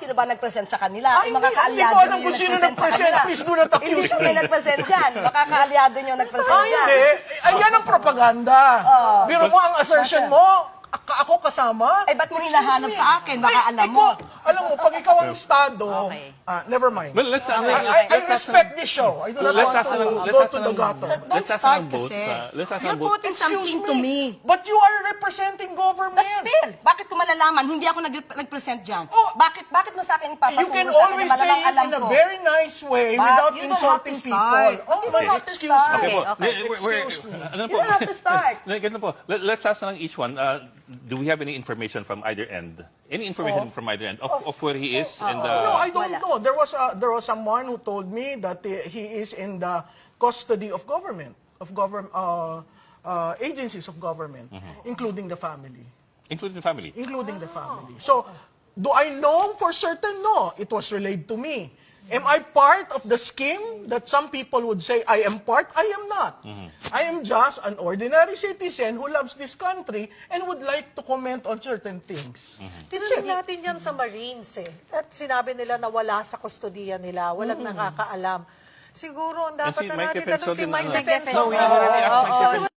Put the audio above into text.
sino ba nag-present sa kanila. Ay, Yung mga hindi ko kaalyado alam nyo kung sino nag-present sa nag-present. kanila. Please do not accuse Hindi kami me. nag-present dyan. Makakaalyado nyo nag-present Ay, dyan. hindi. Ayan ang propaganda. Biro mo ang assertion mo, ako kasama. Eh, ba't mo hinahanap sa akin? Baka alam mo. Alam mo, pag ikaw ang estado, Okay. never mind. Well, let's I respect this show. I do not want to go to the gutter. So, don't Let's ask start ng vote. kasi. Let's ask You're ng vote. putting something to me. But you are representing government. But still, bakit ko malalaman? Hindi ako nag-present dyan. Oh, bakit mo sa akin ipapaturo You can sa akin always na say malamang it alam in a ko? very nice way But without you don't have insulting to people. start. Oh, You don't my, have to excuse start. me. Okay po. Okay. Excuse me. Ano You don't have to start. Ganito po. Let's ask na lang each one. Do we have any information from either end? Any information from either end of where he is? And No, I don't Wala. know. There was someone who told me that he is in the custody of government, agencies of government, including the family. including the family. Including the family. So, do I know for certain? No. It was relayed to me. Am I part of the scheme that some people would say I am part? I am not. I am just an ordinary citizen who loves this country and would like to comment on certain things. Tinanong natin yan sa Marines eh. At sinabi nila na wala sa kustodiya nila, walang nakakaalam. Siguro ang dapat na natin tanong si Mike Defensor. No, we already asked Mike Defensor.